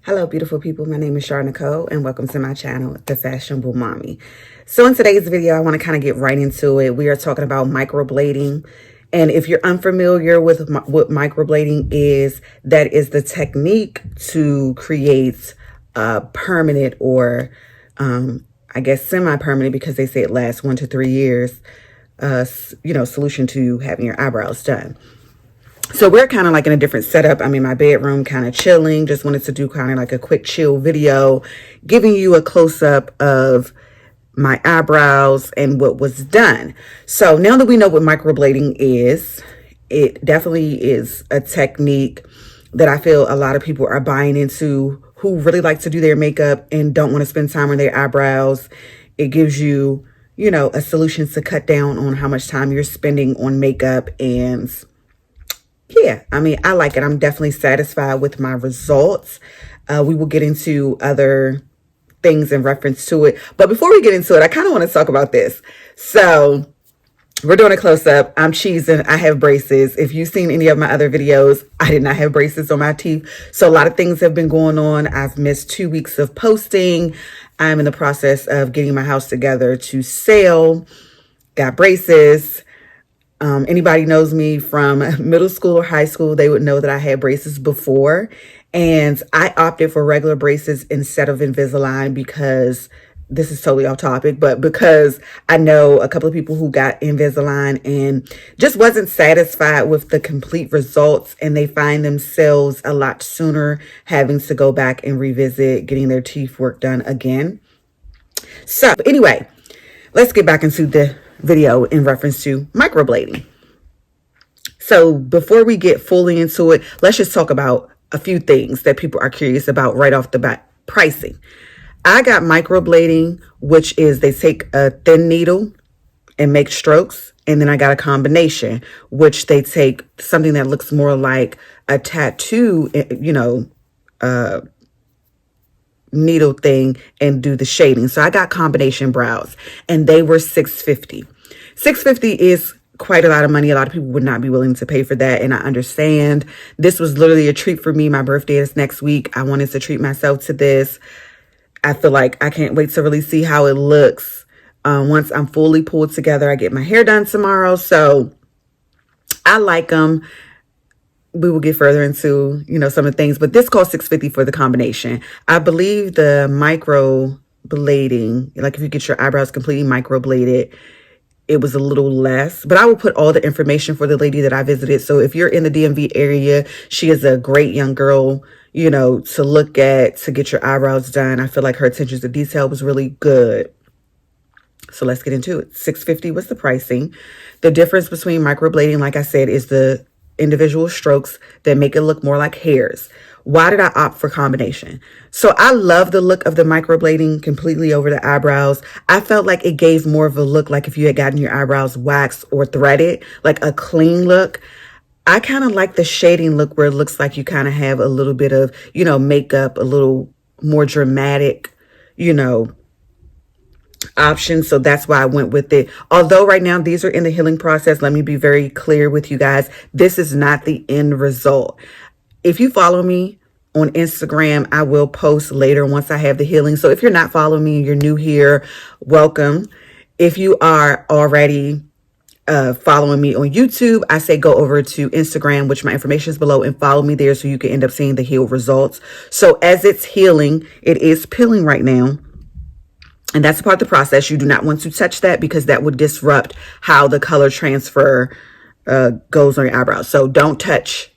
Hello, beautiful people. My name is Shar Nicole, and welcome to my channel, The Fashionable Mommy. So in today's video, I want to kind of get right into it. We are talking about microblading. And if you're unfamiliar with what microblading is, that is the technique to create permanent or, I guess, semi-permanent, because they say it lasts 1 to 3 years, solution to having your eyebrows done. So we're kind of like in a different setup. I'm in my bedroom, kind of chilling. Just wanted to do kind of like a quick chill video, giving you a close-up of my eyebrows and what was done. So now that we know what microblading is, it definitely is a technique that I feel a lot of people are buying into who really like to do their makeup and don't want to spend time on their eyebrows. It gives you, a solution to cut down on how much time you're spending on makeup. And yeah, I mean, I like it. I'm definitely satisfied with my results. We will get into other things in reference to it. But before we get into it, I kind of want to talk about this. So we're doing a close-up. I'm cheesing. I have braces. If you've seen any of my other videos, I did not have braces on my teeth. So a lot of things have been going on. I've missed 2 weeks of posting. I'm in the process of getting my house together to sell. Got braces. Anybody knows me from middle school or high school, they would know that I had braces before. And I opted for regular braces instead of Invisalign because this is totally off topic, but because I know a couple of people who got Invisalign and just wasn't satisfied with the complete results, and they find themselves a lot sooner having to go back and revisit getting their teeth work done again. So anyway, let's get back into the video in reference to microblading. So before we get fully into it, let's just talk about a few things that people are curious about right off the bat. Pricing. I got microblading, which is they take a thin needle and make strokes. And then I got a combination, which they take something that looks more like a tattoo, needle thing, and do the shading. So I got combination brows, and they were $650. $650 is quite a lot of money. A lot of people would not be willing to pay for that, and I understand. This was literally a treat for me. My birthday is next week. I wanted to treat myself to this. I feel like I can't wait to really see how it looks once I'm fully pulled together. I get my hair done tomorrow, so I like them. We will get further into, some of the things, but this costs $650 for the combination. I believe the microblading, like if you get your eyebrows completely microbladed, it was a little less, but I will put all the information for the lady that I visited. So if you're in the DMV area, she is a great young girl, to look at, to get your eyebrows done. I feel like her attention to detail was really good. So let's get into it. $650 was the pricing. The difference between microblading, like I said, is the individual strokes that make it look more like hairs. Why did I opt for combination? So I love the look of the microblading completely over the eyebrows. I felt like it gave more of a look like if you had gotten your eyebrows waxed or threaded, like a clean look. I kind of like the shading look where it looks like you kind of have a little bit of, makeup, a little more dramatic, option. So that's why I went with it. Although right now these are in the healing process, let me be very clear with you guys. This is not the end result. If you follow me on Instagram, I will post later once I have the healing. So if you're not following me and you're new here, welcome. If you are already following me on YouTube, I say go over to Instagram, which my information is below, and follow me there so you can end up seeing the heal results. So as it's healing, it is peeling right now. And that's a part of the process. You do not want to touch that because that would disrupt how the color transfer goes on your eyebrows. So don't touch.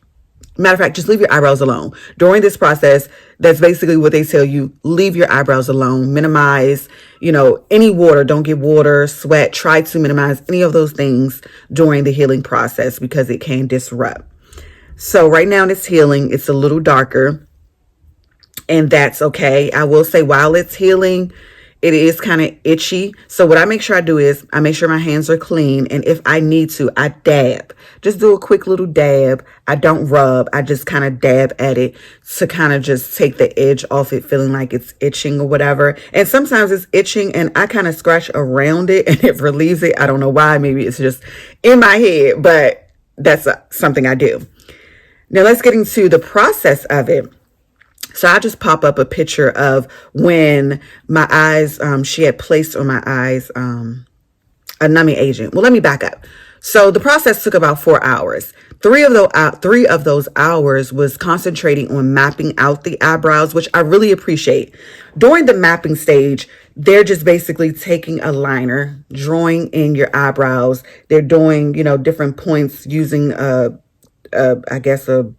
Matter of fact, just leave your eyebrows alone. During this process, that's basically what they tell you. Leave your eyebrows alone. Minimize, any water. Don't get water, sweat. Try to minimize any of those things during the healing process because it can disrupt. So right now it's healing. It's a little darker. And that's okay. I will say while it's healing, it is kind of itchy. So what I make sure I do is I make sure my hands are clean. And if I need to, I dab. Just do a quick little dab. I don't rub. I just kind of dab at it to kind of just take the edge off it, feeling like it's itching or whatever. And sometimes it's itching and I kind of scratch around it and it relieves it. I don't know why. Maybe it's just in my head, but that's something I do. Now let's get into the process of it. So I just pop up a picture of when my eyes, she had placed on my eyes a numbing agent. Well, let me back up. So the process took about 4 hours. Three of those hours was concentrating on mapping out the eyebrows, which I really appreciate. During the mapping stage, they're just basically taking a liner, drawing in your eyebrows. They're doing, different points using I guess a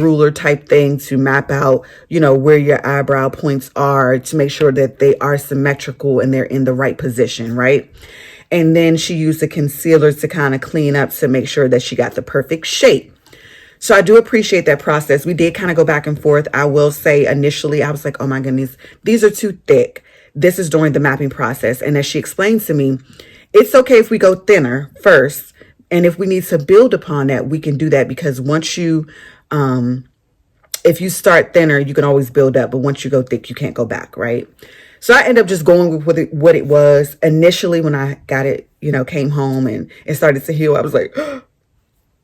ruler type thing to map out, where your eyebrow points are to make sure that they are symmetrical and they're in the right position, right? And then she used a concealer to kind of clean up to make sure that she got the perfect shape. So I do appreciate that process. We did kind of go back and forth. I will say initially I was like, oh my goodness, these are too thick. This is during the mapping process. And as she explained to me, it's okay if we go thinner first. And if we need to build upon that, we can do that, because once you, if you start thinner, you can always build up. But once you go thick, you can't go back, right? So I ended up just going with what it was. Initially, when I got it, came home and it started to heal, I was like, oh,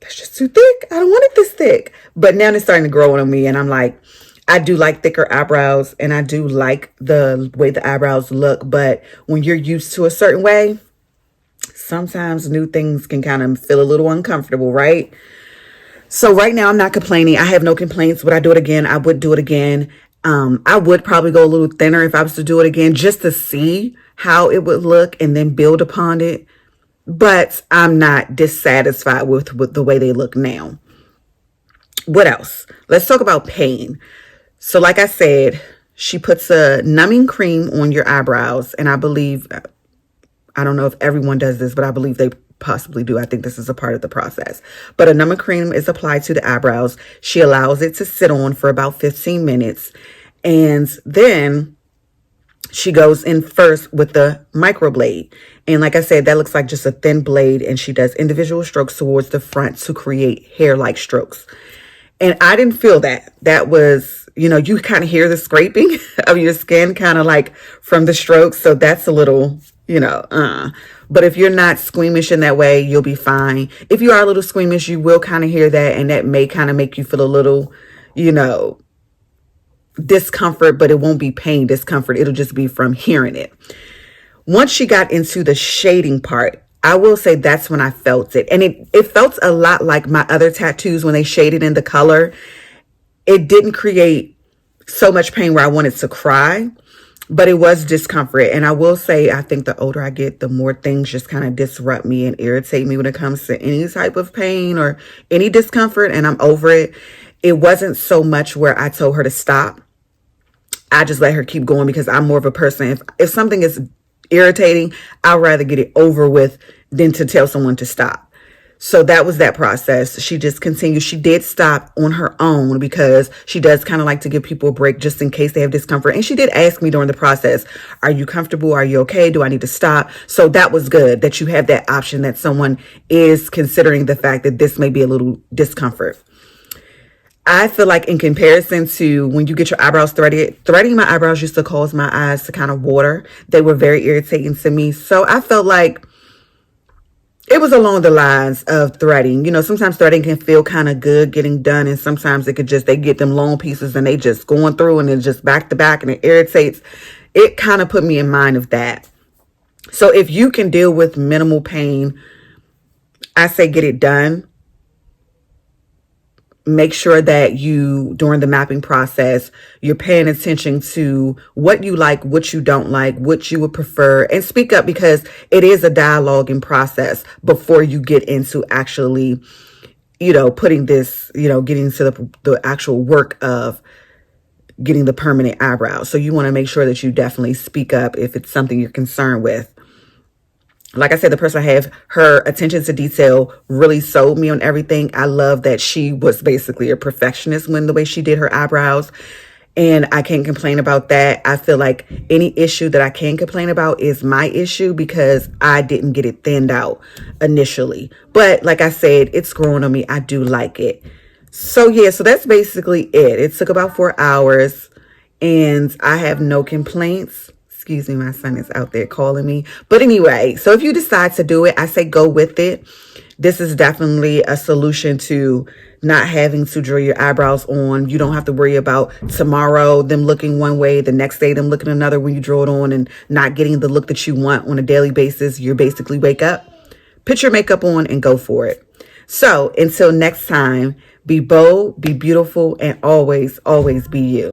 that's just too thick. I don't want it this thick. But now it's starting to grow on me. And I'm like, I do like thicker eyebrows and I do like the way the eyebrows look. But when you're used to a certain way, sometimes new things can kind of feel a little uncomfortable, right? So right now I'm not complaining. I have no complaints. Would I do it again? I would do it again. I would probably go a little thinner if I was to do it again, just to see how it would look and then build upon it. But I'm not dissatisfied with the way they look now. What else? Let's talk about pain. So like I said, she puts a numbing cream on your eyebrows. And I believe, I don't know if everyone does this, but I believe they possibly do. I think this is a part of the process. But a numbing cream is applied to the eyebrows. She allows it to sit on for about 15 minutes. And then she goes in first with the microblade. And like I said, that looks like just a thin blade. And she does individual strokes towards the front to create hair-like strokes. And I didn't feel that. That was, you kind of hear the scraping of your skin kind of like from the strokes. So that's a little, But if you're not squeamish in that way, you'll be fine. If you are a little squeamish, you will kind of hear that. And that may kind of make you feel a little, discomfort, but it won't be pain discomfort. It'll just be from hearing it. Once she got into the shading part, I will say that's when I felt it. And it felt a lot like my other tattoos when they shaded in the color. It didn't create so much pain where I wanted to cry, but it was discomfort. And I will say, I think the older I get, the more things just kind of disrupt me and irritate me when it comes to any type of pain or any discomfort, and I'm over it. It wasn't so much where I told her to stop. I just let her keep going, because I'm more of a person. If something is irritating, I'd rather get it over with than to tell someone to stop. So that was that process. She just continued. She did stop on her own, because she does kind of like to give people a break just in case they have discomfort. And she did ask me during the process, are you comfortable? Are you okay? Do I need to stop? So that was good that you have that option, that someone is considering the fact that this may be a little discomfort. I feel like in comparison to when you get your eyebrows threading my eyebrows used to cause my eyes to kind of water. They were very irritating to me. So I felt like it was along the lines of threading. Sometimes threading can feel kind of good getting done. And sometimes it could just, they get them long pieces and they just going through and it's just back to back and it irritates. It kind of put me in mind of that. So if you can deal with minimal pain, I say get it done. Make sure that you, during the mapping process, you're paying attention to what you like, what you don't like, what you would prefer, and speak up, because it is a dialoguing process before you get into actually, putting this, getting to the actual work of getting the permanent eyebrows. So you want to make sure that you definitely speak up if it's something you're concerned with. Like I said, the person I have, her attention to detail really sold me on everything. I love that she was basically a perfectionist when the way she did her eyebrows. And I can't complain about that. I feel like any issue that I can complain about is my issue, because I didn't get it thinned out initially. But like I said, it's growing on me. I do like it. So yeah, so that's basically it. It took about 4 hours and I have no complaints. Excuse me, my son is out there calling me. But anyway, so if you decide to do it, I say go with it. This is definitely a solution to not having to draw your eyebrows on. You don't have to worry about tomorrow them looking one way, the next day them looking another when you draw it on, and not getting the look that you want on a daily basis. You basically wake up, put your makeup on, and go for it. So until next time, be bold, be beautiful, and always, always be you.